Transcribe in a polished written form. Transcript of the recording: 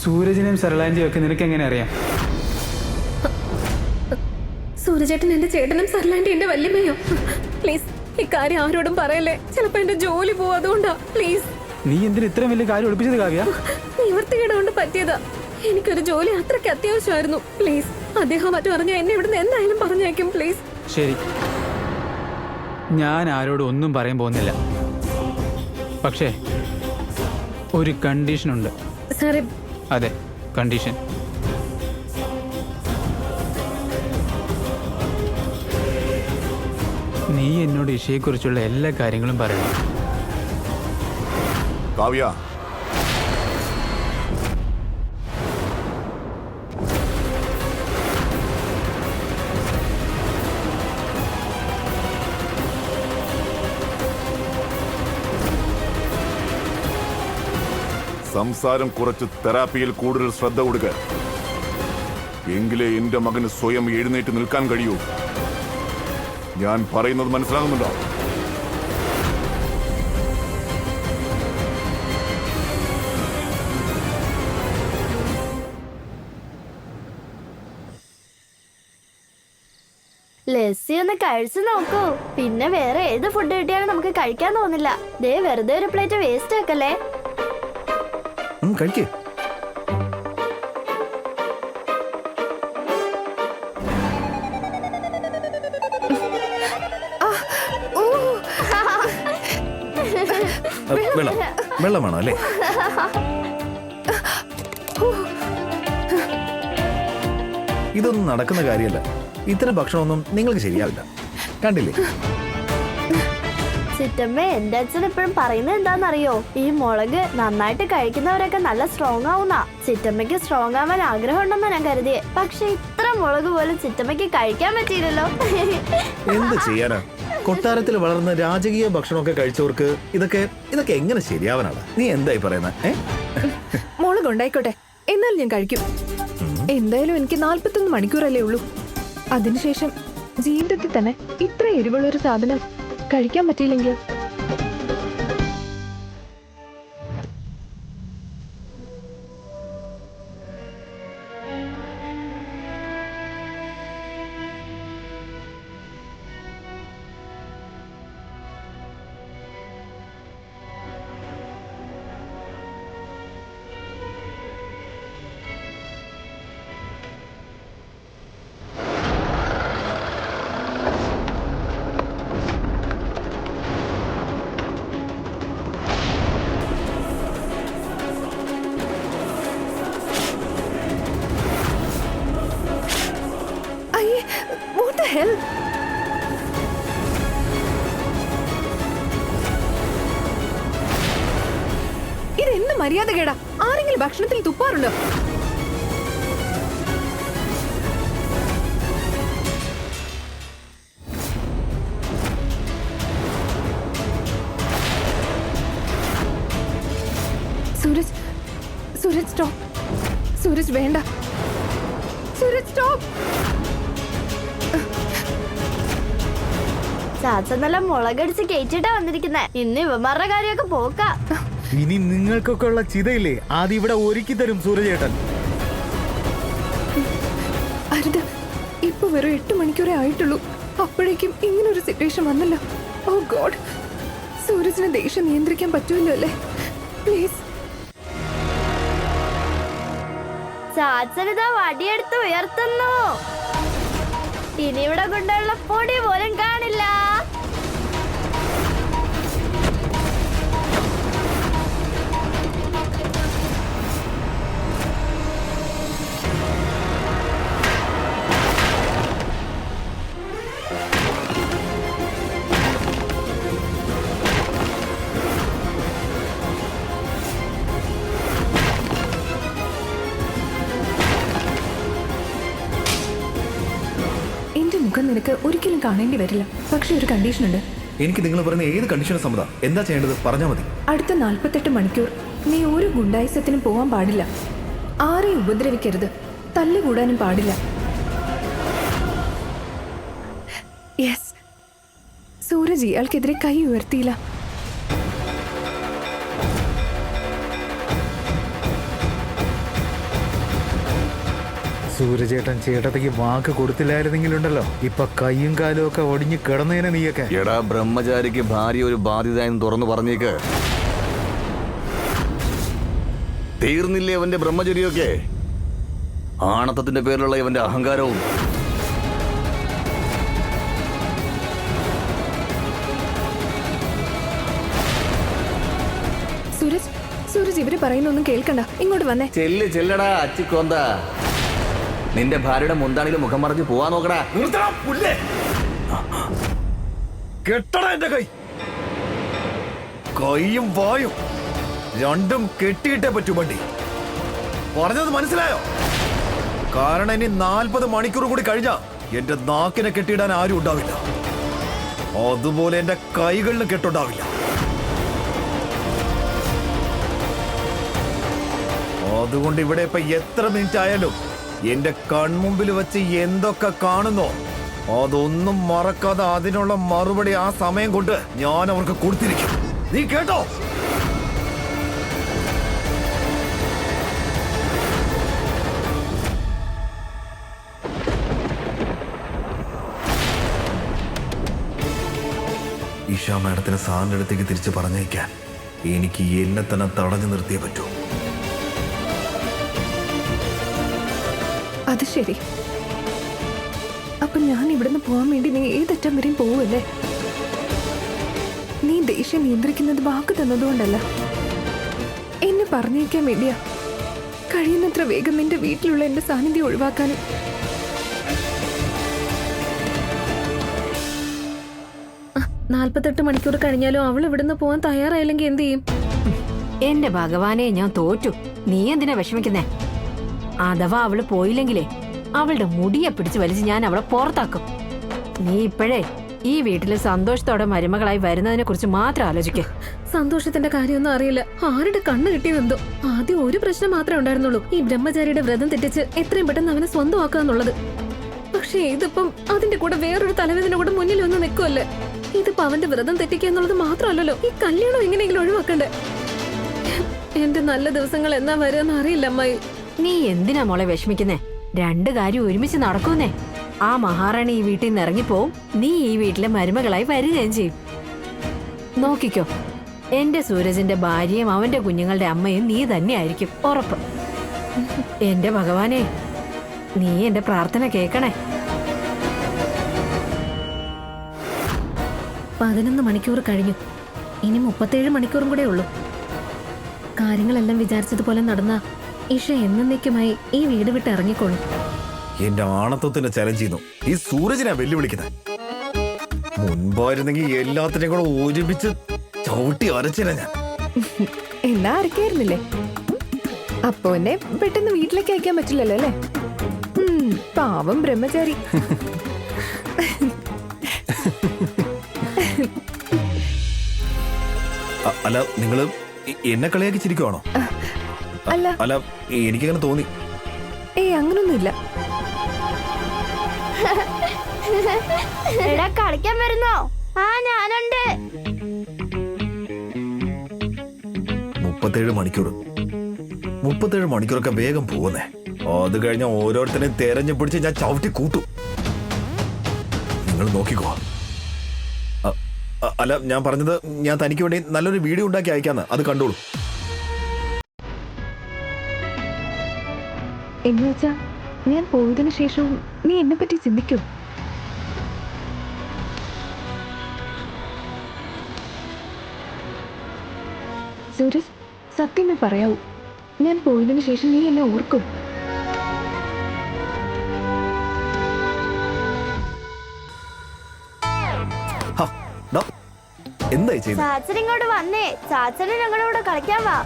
സൂരജിനെയും സർലാൻജിയും ഒക്കെ നിനക്ക് എങ്ങനെ അറിയാം? സൂരജേട്ടൻ എന്റെ ചേട്ടനും സർലാൻഡി എന്റെ വല്യമ്മയോ? പ്ലീസ് ഇക്കാര്യം ആരോടും പറയല്ലേ, ചിലപ്പോ എന്റെ ജോലി പോവും. അതുകൊണ്ടാ പ്ലീസ്. നീ എന്തിനു ഇത്രയും വലിയ കാര്യം ഒളിപ്പിച്ചത് കാവ്യ? നിവർത്തികേട് കൊണ്ട് പറ്റിയതാ. എനിക്കൊരു ജോലി അത്രയ്ക്ക് അത്യാവശ്യമായിരുന്നു. പ്ലീസ് അദ്ദേഹം മറ്റു പറഞ്ഞാൽ എന്നെ ഇവിടുന്ന് എന്തായാലും പറഞ്ഞേക്കും. പ്ലീസ്. ശരി, ഞാൻ ആരോടും ഒന്നും പറയാൻ പോകുന്നില്ല. പക്ഷേ ഒരു കണ്ടീഷനുണ്ട്. സാറേ. അതെ, കണ്ടീഷൻ. നീ എന്നോട് ഇഷയെക്കുറിച്ചുള്ള എല്ലാ കാര്യങ്ങളും പറയണം. കാവ്യ, സംസാരം കുറച്ച് തെറാപ്പിയിൽ കൂടുതൽ ശ്രദ്ധ കൊടുക്കുക. എങ്കിലേ എന്റെ മകന് സ്വയം എഴുന്നേറ്റ് നിൽക്കാൻ കഴിയൂ. ഞാൻ പറയുന്നത് മനസ്സിലാകുന്നുണ്ടോ? ലസ്സി ഒന്ന് കഴിച്ചു നോക്കൂ. പിന്നെ വേറെ ഏത് ഫുഡ് കിട്ടിയാലും നമുക്ക് കഴിക്കാൻ തോന്നില്ല. ദേ വെറുതെ ഒരു പ്ലേറ്റ് വേസ്റ്റ് ആക്കല്ലേ. കഴിക്കേ. വെള്ളമാണോ അല്ലേ? ഇതൊന്നും നടക്കുന്ന കാര്യമല്ല. ഇത്തരം ഭക്ഷണമൊന്നും നിങ്ങൾക്ക് ശരിയാവില്ല. കണ്ടില്ലേ? ചിറ്റമ്മ, എന്റെ അച്ഛൻ എപ്പോഴും പറയുന്നത് എന്താണെന്നറിയോ? ഈ മുളക് നന്നായിട്ട് കഴിക്കുന്നവരൊക്കെ നല്ല സ്ട്രോങ് ആവുന്ന. ചിറ്റമ്മയ്ക്ക് സ്ട്രോങ് ആവാൻ ആഗ്രഹം ഉണ്ടെന്നാ ഞാൻ കരുതിയേ. പക്ഷെ ഇത്ര മുളക് പോലും ചിറ്റമ്മയ്ക്ക് കഴിക്കാൻ പറ്റിയില്ലല്ലോ. എന്ത് ചെയ്യാനാ? കൊട്ടാരത്തിൽ വളർന്ന രാജകീയ ഭക്ഷണമൊക്കെ കഴിച്ചവർക്ക് ഇതൊക്കെ എങ്ങനെ ശരിയാവാനാണ്? നീ എന്തായി പറയുന്നത്? മുളക് ഉണ്ടായിക്കോട്ടെ, എന്നാലും ഞാൻ കഴിക്കും. എന്തായാലും എനിക്ക് 41 മണിക്കൂറല്ലേ ഉള്ളൂ. അതിനുശേഷം ജീവിതത്തിൽ തന്നെ ഇത്ര എരിവുള്ള ഒരു സാധനം കഴിക്കാൻ പറ്റിയില്ലെങ്കിൽ ഇതെന്ത് മര്യാദകേടാ? ആരെങ്കിലും ഭക്ഷണത്തിൽ തുപ്പാറുണ്ടോ? സൂരജ്, സൂരജ് സ്റ്റോപ്പ്. സൂരജ് വേണ്ട. സൂരജ് സ്റ്റോപ്പ്. ചാച്ച നല്ല മുളകടിച്ച് കയറ്റിട്ടാ വന്നിരിക്കുന്നേ. ഇന്ന് ഇവന്മാരുടെ കാര്യമൊക്കെ പോക്കാ. ഇനി നിങ്ങൾക്കൊക്കെ ഉള്ള ചിതയില്ലേ ആദ്യം ഇവിടെ ഒരുക്കി തരും സൂരജേട്ടൻ. അരുത്, ഇപ്പൊ വെറും 8 മണിക്കൂറേ ആയിട്ടുള്ളൂ. അപ്പോഴേക്കും ഇങ്ങനൊരു സിറ്റുവേഷൻ വന്നല്ലോ. ഓ ഗോഡ്, സൂരജിനെ ദേഷ്യം നിയന്ത്രിക്കാൻ പറ്റുമല്ലോ അല്ലേ? പ്ലീസ്. ചാച്ചനിതാ വടിയെടുത്ത് ഉയർത്തുന്നു. ഇനി ഇവിടെ കൊണ്ടുള്ള പൊടി പോലും കാണില്ല. മുഖം നിനക്ക് ഒരിക്കലും കാണേണ്ടി വരില്ല. പക്ഷെ ഒരു കണ്ടീഷൻ ഉണ്ട്. എനിക്ക് നിങ്ങൾ പറയുന്ന ഏത് കണ്ടീഷനും സമ്മതം. എന്താ ചെയ്യേണ്ടത് പറഞ്ഞാൽ മതി. അടുത്ത 48 മണിക്കൂർ നീ ഒരു ഗുണ്ടായുസത്തിനും പോവാൻ പാടില്ല. ആരെയും ഉപദ്രവിക്കരുത്. തല്ലുകൂടാനും പാടില്ല. യെസ്, സൂരജ് ഇയാൾക്കെതിരെ കൈ ഉയർത്തിയില്ല. സൂര്യചേട്ടൻ ചേട്ടത്തേക്ക് വാക്ക് കൊടുത്തില്ലായിരുന്നെങ്കിലുണ്ടല്ലോ ഇപ്പൊ കയ്യും കാലും ഒക്കെ ഒടിഞ്ഞു കിടന്നേനെ നീയൊക്കെ. എടാ ബ്രഹ്മചാരിക്ക് ഭാര്യ ഒരു ബാധ്യത എന്ന് തുറന്നു പറഞ്ഞേക്ക്. തീർന്നില്ലേ അവന്റെ ബ്രഹ്മചര്യമൊക്കെ? ആണത്തത്തിന്റെ പേരിലുള്ള ഇവന്റെ അഹങ്കാരവും. സൂരജ് ഇവര് പറയുന്നൊന്നും കേൾക്കണ്ട, ഇങ്ങോട്ട് വന്നേ. ചെല്ലടാ അച്ചിക്കോന്ത. നിന്റെ ഭാര്യയുടെ മുന്താണിയിൽ മുഖം മറഞ്ഞ് പോവാൻ നോക്കടാ. കെട്ടടാ എന്റെ കൈ. കൈയും വായും രണ്ടും കെട്ടിയിട്ടേ പറ്റൂ വണ്ടി. പറഞ്ഞത് മനസ്സിലായോ? കാരണം ഇനി 40 മണിക്കൂർ കൂടി കഴിഞ്ഞാ എന്റെ നാക്കിനെ കെട്ടിയിടാൻ ആരും ഉണ്ടാവില്ല. അതുപോലെ എന്റെ കൈകളിന് കെട്ടുണ്ടാവില്ല. അതുകൊണ്ട് ഇവിടെ ഇപ്പൊ എത്ര മിനിറ്റ് ആയാലും എന്റെ കൺമുമ്പിൽ വെച്ച് എന്തൊക്കെ കാണുന്നോ അതൊന്നും മറക്കാതെ അതിനുള്ള മറുപടി ആ സമയം കൊണ്ട് ഞാൻ അവർക്ക് കൊടുത്തിരിക്കും. നീ കേട്ടോ? ഇഷ മാഡത്തിന് സാറിന്റെ അടുത്തേക്ക് തിരിച്ച് പറഞ്ഞേക്കാൻ എനിക്ക് എന്നെ തന്നെ തടഞ്ഞു നിർത്തിയേ പറ്റൂ. അത് ശരി. അപ്പൊ ഞാൻ ഇവിടുന്ന് പോവാൻ വേണ്ടി നീ ഏതറ്റം വരെയും പോവല്ലേ? നീ ദേഷ്യം നിയന്ത്രിക്കുന്നത് വാക്ക് തന്നതുകൊണ്ടല്ല, എന്നെ പറഞ്ഞേക്കാൻ വേണ്ടിയാ. കഴിയുന്നത്ര വേഗം നിന്റെ വീട്ടിലുള്ള എന്റെ സാന്നിധ്യം ഒഴിവാക്കാനും. ആ, 48 മണിക്കൂർ കഴിഞ്ഞാലും അവൾ ഇവിടുന്ന് പോവാൻ തയ്യാറായില്ലെങ്കിൽ എന്ത് ചെയ്യും? എന്റെ ഭഗവാനെ, ഞാൻ തോറ്റു. നീ എന്തിനാ വിഷമിക്കുന്നേ? അഥവാ അവള് പോയില്ലെങ്കിലേ അവളുടെ മുടിയെ പിടിച്ച് വലിച്ച് ഞാൻ അവളെ പുറത്താക്കും. നീ ഇപ്പോഴേ ഈ വീട്ടില് സന്തോഷത്തോടെ മരുമകളായി വരുന്നതിനെ കുറിച്ച് മാത്രം ആലോചിക്കേ. സന്തോഷത്തിന്റെ കാര്യമൊന്നും അറിയില്ല. ആരുടെ കണ്ണ് കിട്ടിയതെന്തോ. ആദ്യം ഒരു പ്രശ്നം മാത്രമേ ഉണ്ടായിരുന്നുള്ളൂ, ഈ ബ്രഹ്മചാരിയുടെ വ്രതം തെറ്റിച്ച് എത്രയും പെട്ടെന്ന് അവനെ സ്വന്തമാക്കുക എന്നുള്ളത്. പക്ഷേ ഇതിപ്പം അതിന്റെ കൂടെ വേറൊരു തലവേദന കൂടെ മുന്നിൽ വന്ന് നിൽക്കുമല്ലേ. ഇതിപ്പോ അവന്റെ വ്രതം തെറ്റിക്കുക എന്നുള്ളത് മാത്രമല്ലല്ലോ, ഈ കല്യാണം എങ്ങനെയെങ്കിലും ഒഴിവാക്കണ്ടേ. എന്റെ നല്ല ദിവസങ്ങൾ എന്നാ വരുമെന്ന് അറിയില്ല അമ്മായി. നീ എന്തിനാ മോളെ വിഷമിക്കുന്നേ? 2 കാര്യം ഒരുമിച്ച് നടക്കുന്നേ. ആ മഹാറാണി ഈ വീട്ടിൽ നിന്ന് ഇറങ്ങിപ്പോവും, നീ ഈ വീട്ടിലെ മരുമകളായി വരികയും ചെയ്യും. നോക്കിക്കോ, എന്റെ സൂരജിന്റെ ഭാര്യയും അവന്റെ കുഞ്ഞുങ്ങളുടെ അമ്മയും നീ തന്നെയായിരിക്കും, ഉറപ്പ്. എന്റെ ഭഗവാനെ, നീ എന്റെ പ്രാർത്ഥന കേൾക്കണേ. 11 മണിക്കൂർ കഴിഞ്ഞു. ഇനി 37 മണിക്കൂറും കൂടെ ഉള്ളൂ. കാര്യങ്ങളെല്ലാം വിചാരിച്ചതുപോലെ നടന്ന ഇഷ എന്നേക്കുമായി ഈ വീട് വിട്ട് ഇറങ്ങിക്കോളും. എന്റെ ആണത്വത്തിന് ചലഞ്ച് ചെയ്യുന്നു ഈ സൂരജിനെ വെല്ലുവിളിക്കുന്നത്. മുൻപായിരുന്നെങ്കിൽ എല്ലാത്തിനെയും കൂടെ ഒരുമിച്ച് ചവിട്ടി അരച്ചില്ല ഞാൻ. എന്നാ അരക്കായിരുന്നില്ലേ? അപ്പൊ എന്നെ പെട്ടെന്ന് വീട്ടിലേക്ക് അയക്കാൻ പറ്റില്ലല്ലോ അല്ലേ? പാവം ബ്രഹ്മചാരി. അല്ല, നിങ്ങള് എന്നെ കളിയാക്കി ചിരിക്കുവാണോ? അല്ല അല്ല, എനിക്കങ്ങനെ തോന്നി. അങ്ങനൊന്നുമില്ല. എടാ, കളിക്കാൻ വരുന്നോ? ആ, ഞാനുണ്ട്. 37 മണിക്കൂർ 37 മണിക്കൂറൊക്കെ വേഗം പോകുന്നേ. അത് കഴിഞ്ഞ ഓരോരുത്തരെയും തെരഞ്ഞു പിടിച്ച് ഞാൻ ചവിട്ടി കൂട്ടും. നിങ്ങൾ നോക്കിക്കോ. അല്ല, ഞാൻ പറഞ്ഞത് ഞാൻ തനിക്ക് വേണ്ടി നല്ലൊരു വീഡിയോ ഉണ്ടാക്കി അയക്കാന്ന്, അത് കണ്ടോളൂ. എന്നുവെച്ചാ ഞാൻ പോയതിനു ശേഷവും നീ എന്നെ പറ്റി ചിന്തിക്കൂ. സൂരജ്, സത്യമേ പറയാവൂ, ഞാൻ പോയതിനു ശേഷം നീ എന്നെ ഓർക്കും. എന്തായി ചെയ്യുന്നത്? ചാച്ചൻ ഇങ്ങോട്ട് വന്നേ. ചാച്ചന് ഞങ്ങളുടെ കൂടെ കളിക്കാൻ വാ.